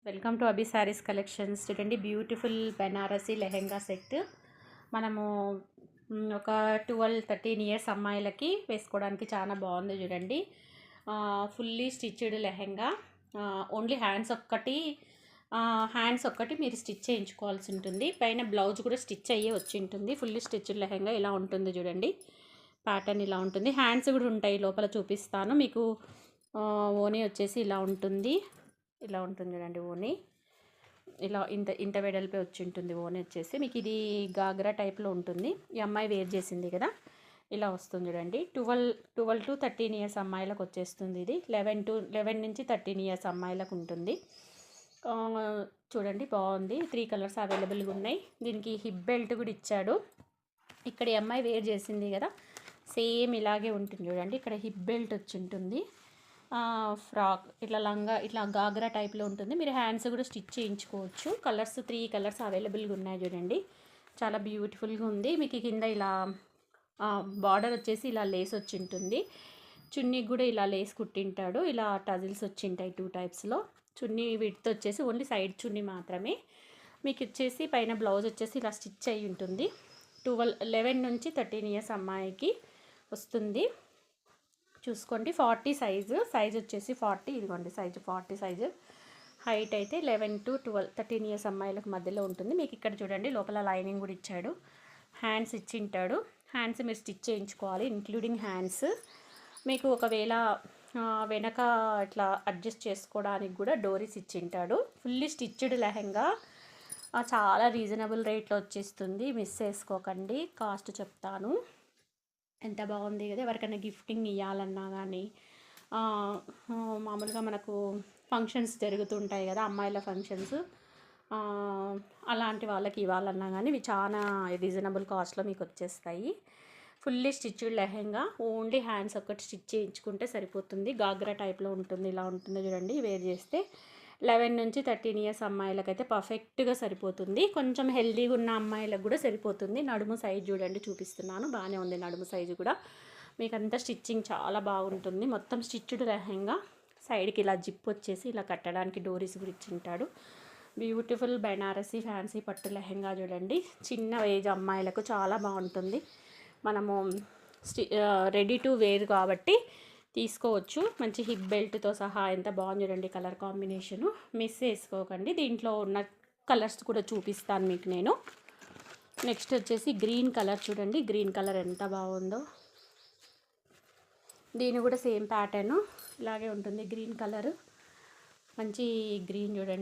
Welcome to Abhi saris collections. చూడండి, beautiful Banarasi lehenga set. మనము ఒక 12-13 ఇయర్స్ అమ్మాయిలకి వేసుకోవడానికి చాలా బాగుంది. చూడండి, fully stitched lehenga. Only hands ఒక్కటి మీరు స్టిచ్ చేయించుకోవాల్సి ఉంటుంది. పైన బ్లౌజ్ కూడా స్టిచ్ అయ్యే వచ్చి ఉంటుంది. ఫుల్లీ స్టిచ్డ్ లెహెంగా ఇలా ఉంటుంది. చూడండి, ప్యాటర్న్ ఇలా ఉంటుంది. హ్యాండ్స్ కూడా ఉంటాయి, లోపల చూపిస్తాను మీకు. ఓనీ వచ్చేసి ఇలా ఉంటుంది. ఇలా ఉంటుంది చూడండి. ఓనీ ఇలా ఇంత వెడల్పే వచ్చి ఉంటుంది. ఓనీ వచ్చేసి మీకు ఇది గాగ్రా టైప్లో ఉంటుంది. ఈ అమ్మాయి వేర్ చేసింది కదా, ఇలా వస్తుంది చూడండి. 12 to 13 ఇయర్స్ అమ్మాయిలకు వచ్చేస్తుంది. ఇది 11 నుంచి 13 ఇయర్స్ అమ్మాయిలకు ఉంటుంది. చూడండి, బాగుంది. 3 కలర్స్ అవైలబుల్గా ఉన్నాయి. దీనికి హిప్ బెల్ట్ కూడా ఇచ్చాడు. ఇక్కడ ఈ అమ్మాయి వేర్ చేసింది కదా, సేమ్ ఇలాగే ఉంటుంది చూడండి. ఇక్కడ హిప్ బెల్ట్ వచ్చి ఉంటుంది. ఫ్రాక్ ఇట్లా లంగా ఇట్లా గాగ్రా టైప్లో ఉంటుంది. మీరు హ్యాండ్స్ కూడా స్టిచ్ చేయించుకోవచ్చు. 3 కలర్స్ అవైలబుల్గా ఉన్నాయి చూడండి. చాలా బ్యూటిఫుల్గా ఉంది. మీకు కింద ఇలా బార్డర్ వచ్చేసి ఇలా లేస్ వచ్చి ఉంటుంది. చున్నీకి కూడా ఇలా లేస్ కుట్టింటాడు. ఇలా టజిల్స్ వచ్చి ఉంటాయి 2 టైప్స్లో. చున్నీ విడ్త్ వచ్చేసి ఓన్లీ సైడ్ చున్నీ మాత్రమే. మీకు వచ్చేసి పైన బ్లౌజ్ వచ్చేసి ఇలా స్టిచ్ అయి ఉంటుంది. 11 నుంచి 13 ఇయర్స్ అమ్మాయికి వస్తుంది. చూసుకోండి, 40 సైజు వచ్చేసి 40. ఇదిగోండి సైజు 40 సైజు. హైట్ అయితే 11 to 13 ఇయర్స్ అమ్మాయిలకు మధ్యలో ఉంటుంది. మీకు ఇక్కడ చూడండి, లోపల లైనింగ్ కూడా ఇచ్చాడు. హ్యాండ్స్ ఇచ్చింటాడు. హ్యాండ్స్ మీరు స్టిచ్ చేయించుకోవాలి, ఇంక్లూడింగ్ హ్యాండ్స్. మీకు ఒకవేళ వెనక ఇట్లా అడ్జస్ట్ చేసుకోవడానికి కూడా డోరీస్ ఇచ్చింటాడు. ఫుల్లీ స్టిచ్డ్ లెహెంగా, చాలా రీజనబుల్ రేట్లో వచ్చేస్తుంది. మిస్ చేసుకోకండి. కాస్ట్ చెప్తాను. ఎంత బాగుంది కదా. ఎవరికైనా గిఫ్టింగ్ ఇవ్వాలన్నా కానీ, మామూలుగా మనకు ఫంక్షన్స్ జరుగుతుంటాయి కదా, అమ్మాయిల ఫంక్షన్స్, అలాంటి వాళ్ళకి ఇవ్వాలన్నా కానీ ఇవి చాలా రీజనబుల్ కాస్ట్లో మీకు వచ్చేస్తాయి. Fully stitched lehenga, only hands ఒక్కటి స్టిచ్ చేయించుకుంటే సరిపోతుంది. గాగ్రా టైప్లో ఉంటుంది. ఇలా ఉంటుంది చూడండి. వేర్ చేస్తే 11 నుంచి 13 ఇయర్స్ అమ్మాయిలకైతే పర్ఫెక్ట్గా సరిపోతుంది. కొంచెం హెల్దీగా ఉన్న అమ్మాయిలకు కూడా సరిపోతుంది. నడుము సైజు చూడండి, చూపిస్తున్నాను. బాగానే ఉంది నడుము సైజు కూడా. మీకు అంతా స్టిచ్చింగ్ చాలా బాగుంటుంది. మొత్తం స్టిచ్డ్ లెహెంగా. సైడ్కి ఇలా జిప్ వచ్చేసి ఇలా కట్టడానికి డోరీస్ కూడా ఇచ్చింటాడు. బ్యూటిఫుల్ బెనారసీ ఫ్యాన్సీ పట్టు లెహెంగా చూడండి. చిన్న ఏజ్ అమ్మాయిలకు చాలా బాగుంటుంది. మనము రెడీ టు వేర్ కాబట్టి తీసుకోవచ్చు. మంచి హిప్ బెల్ట్తో సహా ఎంత బాగుంది చూడండి. కలర్ కాంబినేషను మిస్ చేసుకోకండి. దీంట్లో ఉన్న కలర్స్ కూడా చూపిస్తాను మీకు నేను. నెక్స్ట్ వచ్చేసి గ్రీన్ కలర్ చూడండి. గ్రీన్ కలర్ ఎంత బాగుందో. దీని కూడా సేమ్ ప్యాటర్ను ఇలాగే ఉంటుంది. గ్రీన్ కలర్, మంచి గ్రీన్ చూడండి.